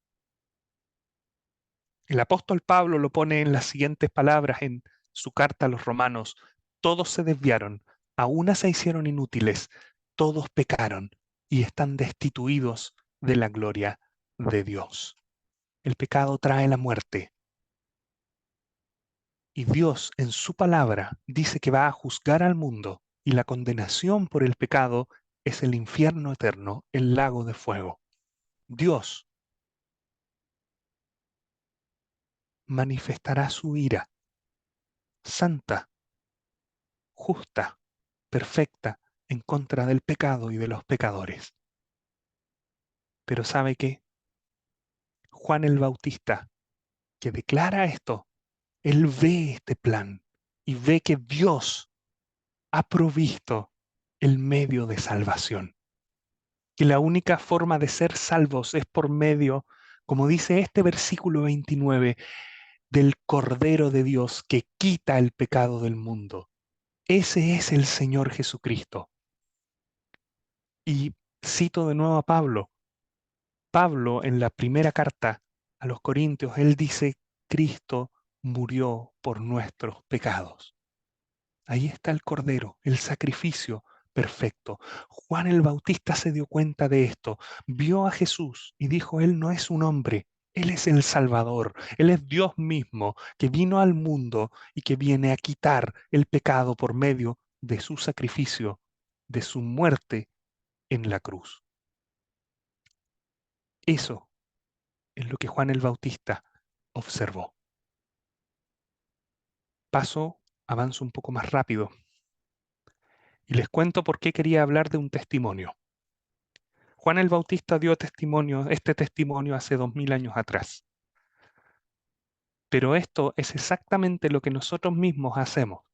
El apóstol Pablo lo pone en las siguientes palabras en su carta a los romanos: todos se desviaron, a una se hicieron inútiles, todos pecaron y están destituidos de la gloria de Dios. El pecado trae la muerte y Dios en su palabra dice que va a juzgar al mundo y la condenación por el pecado es el infierno eterno, el lago de fuego. Dios manifestará su ira santa, justa, perfecta en contra del pecado y de los pecadores. Pero ¿sabe qué? Juan el Bautista, que declara esto, él ve este plan y ve que Dios ha provisto el medio de salvación. Que la única forma de ser salvos es por medio, como dice este versículo 29, del Cordero de Dios que quita el pecado del mundo. Ese es el Señor Jesucristo. Y cito de nuevo a Pablo. Pablo, en la primera carta a los Corintios, él dice, Cristo murió por nuestros pecados. Ahí está el Cordero, el sacrificio perfecto. Juan el Bautista se dio cuenta de esto, vio a Jesús y dijo, Él no es un hombre, Él es el Salvador, Él es Dios mismo que vino al mundo y que viene a quitar el pecado por medio de su sacrificio, de su muerte en la cruz. Eso es lo que Juan el Bautista observó. Avanzo un poco más rápido y les cuento por qué quería hablar de un testimonio. Juan el Bautista dio este testimonio hace 2000 años atrás. Pero esto es exactamente lo que nosotros mismos hacemos,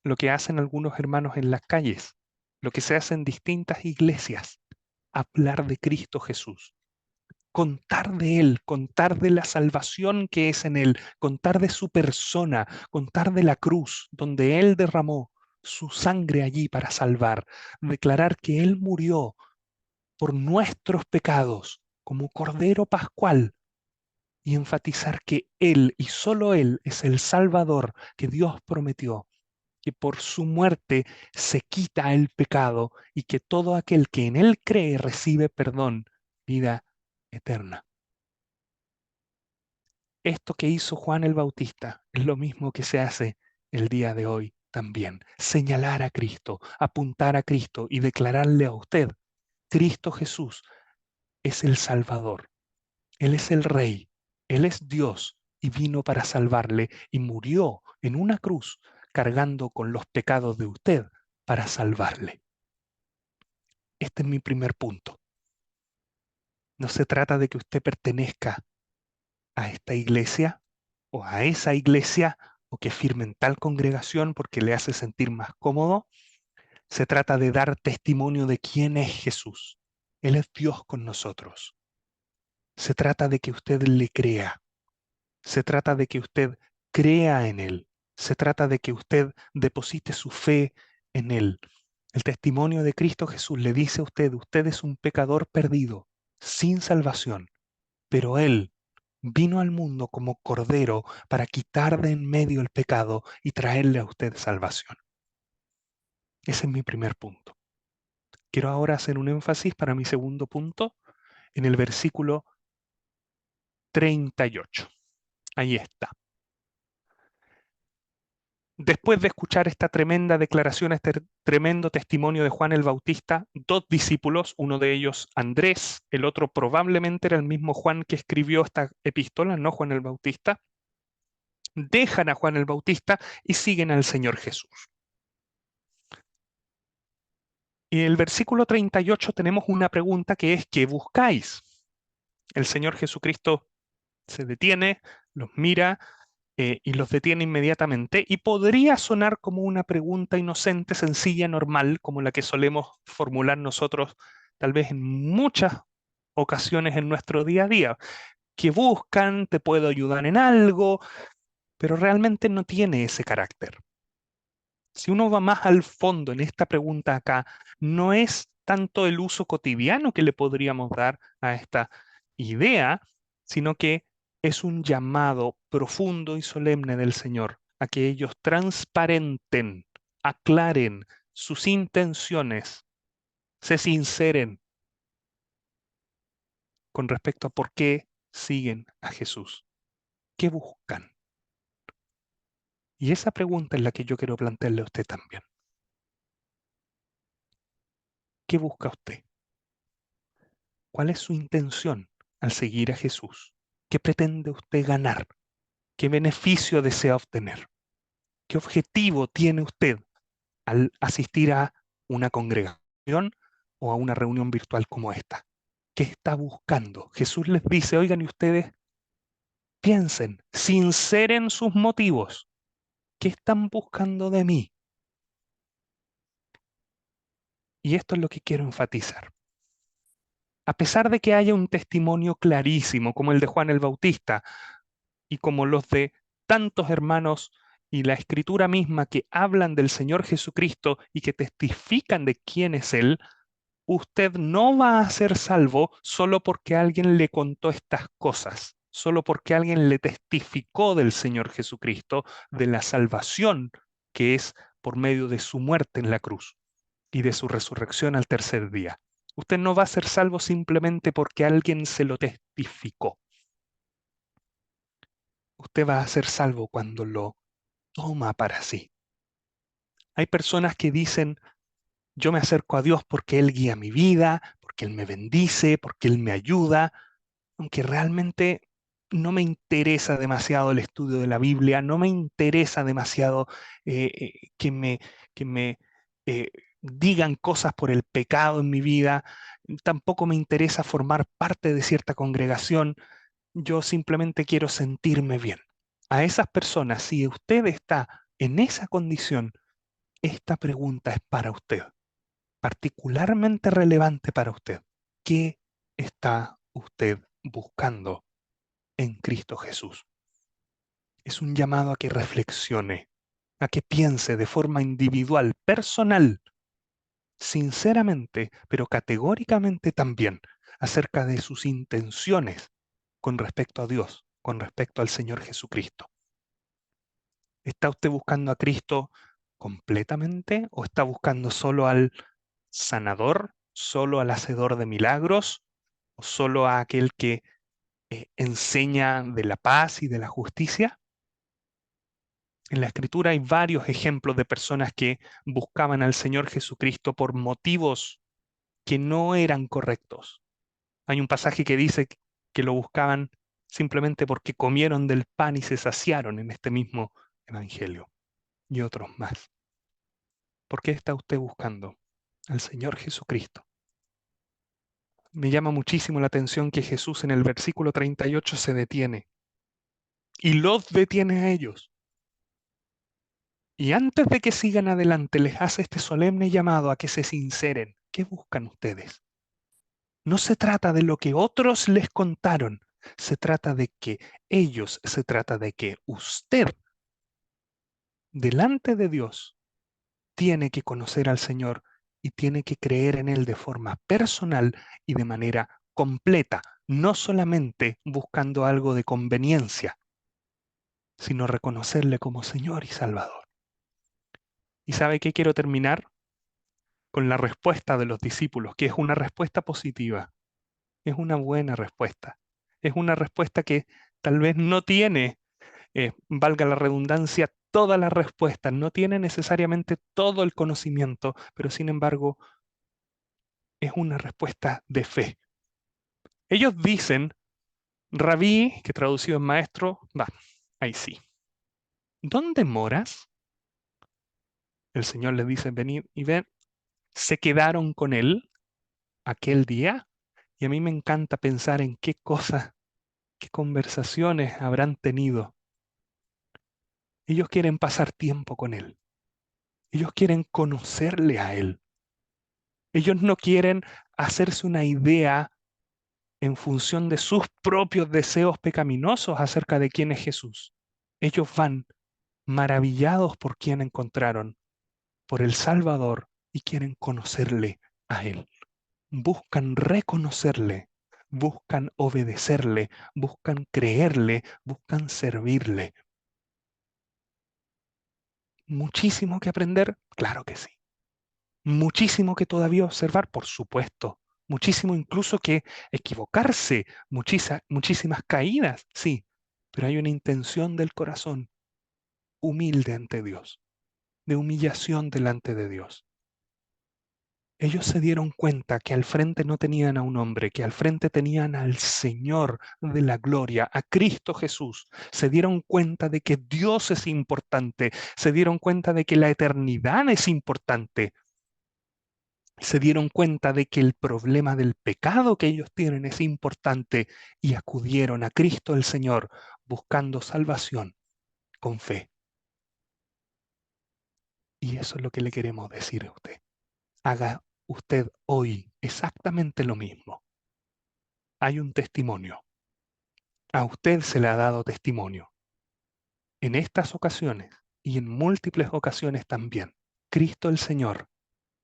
lo que hacen algunos hermanos en las calles, lo que se hace en distintas iglesias, hablar de Cristo Jesús, contar de Él, contar de la salvación que es en Él, contar de su persona, contar de la cruz donde Él derramó su sangre allí para salvar, declarar que Él murió por nuestros pecados como Cordero Pascual y enfatizar que Él y solo Él es el Salvador que Dios prometió, que por su muerte se quita el pecado y que todo aquel que en Él cree recibe perdón, vida eterna. Esto que hizo Juan el Bautista es lo mismo que se hace el día de hoy también. Señalar a Cristo, apuntar a Cristo y declararle a usted, Cristo Jesús es el Salvador. Él es el Rey, Él es Dios y vino para salvarle y murió en una cruz cargando con los pecados de usted para salvarle. Este es mi primer punto. No se trata de que usted pertenezca a esta iglesia o a esa iglesia o que firme en tal congregación porque le hace sentir más cómodo. Se trata de dar testimonio de quién es Jesús. Él es Dios con nosotros. Se trata de que usted le crea. Se trata de que usted crea en Él. Se trata de que usted deposite su fe en Él. El testimonio de Cristo Jesús le dice a usted, usted es un pecador perdido, sin salvación, pero Él vino al mundo como cordero para quitar de en medio el pecado y traerle a usted salvación. Ese es mi primer punto. Quiero ahora hacer un énfasis para mi segundo punto en el versículo 38. Ahí está. Después de escuchar esta tremenda declaración, este tremendo testimonio de Juan el Bautista, dos discípulos, uno de ellos Andrés, el otro probablemente era el mismo Juan que escribió esta epístola, no Juan el Bautista, dejan a Juan el Bautista y siguen al Señor Jesús. Y en el versículo 38 tenemos una pregunta que es, ¿qué buscáis? El Señor Jesucristo se detiene, los mira, y los detiene inmediatamente y podría sonar como una pregunta inocente, sencilla, normal, como la que solemos formular nosotros tal vez en muchas ocasiones en nuestro día a día. ¿Qué buscan? ¿Te puedo ayudar en algo? Pero realmente no tiene ese carácter. Si uno va más al fondo en esta pregunta acá, no es tanto el uso cotidiano que le podríamos dar a esta idea, sino que es un llamado profundo y solemne del Señor a que ellos transparenten, aclaren sus intenciones, se sinceren con respecto a por qué siguen a Jesús, qué buscan. Y esa pregunta es la que yo quiero plantearle a usted también. ¿Qué busca usted? ¿Cuál es su intención al seguir a Jesús? ¿Qué pretende usted ganar? ¿Qué beneficio desea obtener? ¿Qué objetivo tiene usted al asistir a una congregación o a una reunión virtual como esta? ¿Qué está buscando? Jesús les dice, oigan, y ustedes piensen, sinceren sus motivos. ¿Qué están buscando de mí? Y esto es lo que quiero enfatizar. A pesar de que haya un testimonio clarísimo como el de Juan el Bautista y como los de tantos hermanos y la escritura misma que hablan del Señor Jesucristo y que testifican de quién es Él, usted no va a ser salvo solo porque alguien le contó estas cosas, solo porque alguien le testificó del Señor Jesucristo, de la salvación que es por medio de su muerte en la cruz y de su resurrección al tercer día. Usted no va a ser salvo simplemente porque alguien se lo testificó. Usted va a ser salvo cuando lo toma para sí. Hay personas que dicen, yo me acerco a Dios porque Él guía mi vida, porque Él me bendice, porque Él me ayuda, aunque realmente no me interesa demasiado el estudio de la Biblia, no me interesa demasiado que me eh, digan cosas por el pecado en mi vida, tampoco me interesa formar parte de cierta congregación, yo simplemente quiero sentirme bien. A esas personas, si usted está en esa condición, esta pregunta es para usted, particularmente relevante para usted. ¿Qué está usted buscando en Cristo Jesús? Es un llamado a que reflexione, a que piense de forma individual, personal, sinceramente, pero categóricamente también, acerca de sus intenciones con respecto a Dios, con respecto al Señor Jesucristo. ¿Está usted buscando a Cristo completamente o está buscando solo al sanador, solo al hacedor de milagros o solo a aquel que enseña de la paz y de la justicia? En la Escritura hay varios ejemplos de personas que buscaban al Señor Jesucristo por motivos que no eran correctos. Hay un pasaje que dice que lo buscaban simplemente porque comieron del pan y se saciaron en este mismo evangelio, y otros más. ¿Por qué está usted buscando al Señor Jesucristo? Me llama muchísimo la atención que Jesús en el versículo 38 se detiene y los detiene a ellos. Y antes de que sigan adelante, les hace este solemne llamado a que se sinceren. ¿Qué buscan ustedes? No se trata de lo que otros les contaron, se trata de que se trata de que usted, delante de Dios, tiene que conocer al Señor y tiene que creer en Él de forma personal y de manera completa, no solamente buscando algo de conveniencia, sino reconocerle como Señor y Salvador. ¿Y sabe qué? Quiero terminar con la respuesta de los discípulos, que es una respuesta positiva, es una buena respuesta, es una respuesta que tal vez no tiene, valga la redundancia, todas las respuestas, no tiene necesariamente todo el conocimiento, pero sin embargo es una respuesta de fe. Ellos dicen, Rabí, que traducido en maestro, va, ahí sí. ¿Dónde moras? El Señor les dice, venid y ven. Se quedaron con él aquel día y a mí me encanta pensar en qué cosas, qué conversaciones habrán tenido. Ellos quieren pasar tiempo con él. Ellos quieren conocerle a él. Ellos no quieren hacerse una idea en función de sus propios deseos pecaminosos acerca de quién es Jesús. Ellos van maravillados por quien encontraron, por el Salvador, y quieren conocerle a Él. Buscan reconocerle, buscan obedecerle, buscan creerle, buscan servirle. ¿Muchísimo que aprender? Claro que sí. ¿Muchísimo que todavía observar? Por supuesto. Muchísimo incluso que equivocarse, muchísimas caídas, sí. Pero hay una intención del corazón humilde ante Dios, de humillación delante de Dios. Ellos se dieron cuenta que al frente no tenían a un hombre, que al frente tenían al Señor de la gloria, a Cristo Jesús. Se dieron cuenta de que Dios es importante, se dieron cuenta de que la eternidad es importante. Se dieron cuenta de que el problema del pecado que ellos tienen es importante y acudieron a Cristo el Señor buscando salvación con fe. Y eso es lo que le queremos decir a usted. Haga usted hoy exactamente lo mismo. Hay un testimonio. A usted se le ha dado testimonio. En estas ocasiones y en múltiples ocasiones también. Cristo el Señor,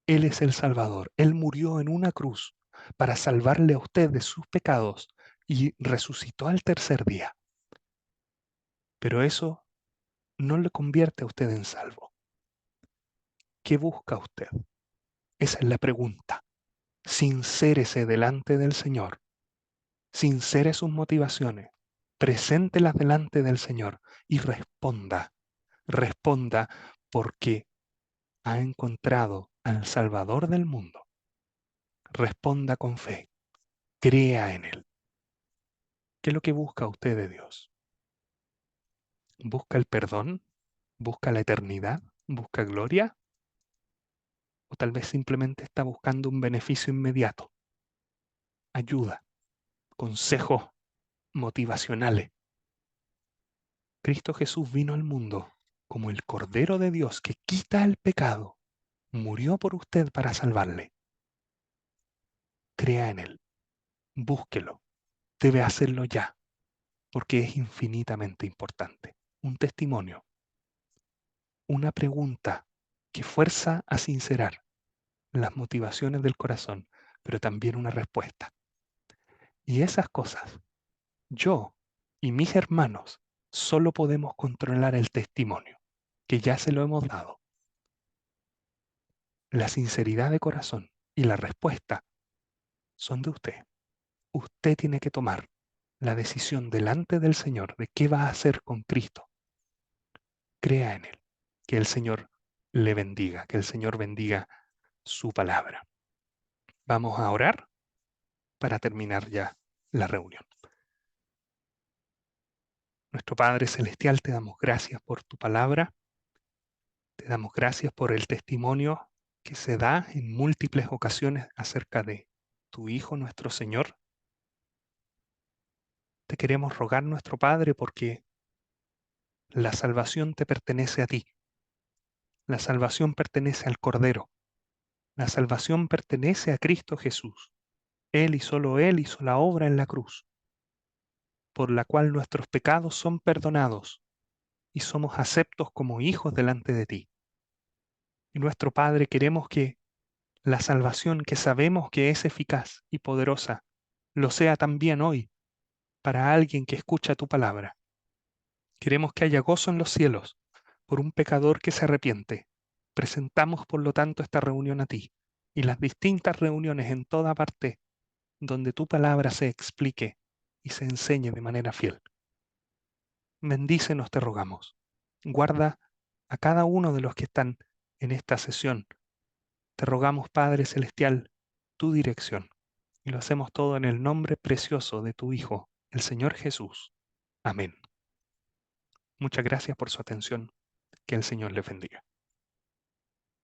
Él es el Salvador. Él murió en una cruz para salvarle a usted de sus pecados y resucitó al tercer día. Pero eso no le convierte a usted en salvo. ¿Qué busca usted? Esa es la pregunta. Sincérese delante del Señor. Sincere sus motivaciones. Preséntelas delante del Señor y responda. Responda porque ha encontrado al Salvador del mundo. Responda con fe. Crea en Él. ¿Qué es lo que busca usted de Dios? ¿Busca el perdón? ¿Busca la eternidad? ¿Busca gloria? ¿O tal vez simplemente está buscando un beneficio inmediato? Ayuda, consejos motivacionales. Cristo Jesús vino al mundo como el Cordero de Dios que quita el pecado. Murió por usted para salvarle. Crea en Él. Búsquelo. Debe hacerlo ya, porque es infinitamente importante. Un testimonio, una pregunta que fuerza a sincerar las motivaciones del corazón, pero también una respuesta. Y esas cosas, yo y mis hermanos solo podemos controlar el testimonio, que ya se lo hemos dado. La sinceridad de corazón y la respuesta son de usted. Usted tiene que tomar la decisión delante del Señor de qué va a hacer con Cristo. Crea en Él. Que el Señor le bendiga, que el Señor bendiga su palabra. Vamos a orar para terminar ya la reunión. Nuestro Padre Celestial, te damos gracias por tu palabra, te damos gracias por el testimonio que se da en múltiples ocasiones acerca de tu Hijo, nuestro Señor. Te queremos rogar, nuestro Padre, porque la salvación te pertenece a ti, la salvación pertenece al Cordero, la salvación pertenece a Cristo Jesús. Él y solo Él hizo la obra en la cruz, por la cual nuestros pecados son perdonados y somos aceptos como hijos delante de ti. Y nuestro Padre, queremos que la salvación que sabemos que es eficaz y poderosa lo sea también hoy para alguien que escucha tu palabra. Queremos que haya gozo en los cielos por un pecador que se arrepiente. Presentamos, por lo tanto, esta reunión a ti y las distintas reuniones en toda parte donde tu palabra se explique y se enseñe de manera fiel. Bendícenos, te rogamos. Guarda a cada uno de los que están en esta sesión. Te rogamos, Padre Celestial, tu dirección. Y lo hacemos todo en el nombre precioso de tu Hijo, el Señor Jesús. Amén. Muchas gracias por su atención. Que el Señor les bendiga.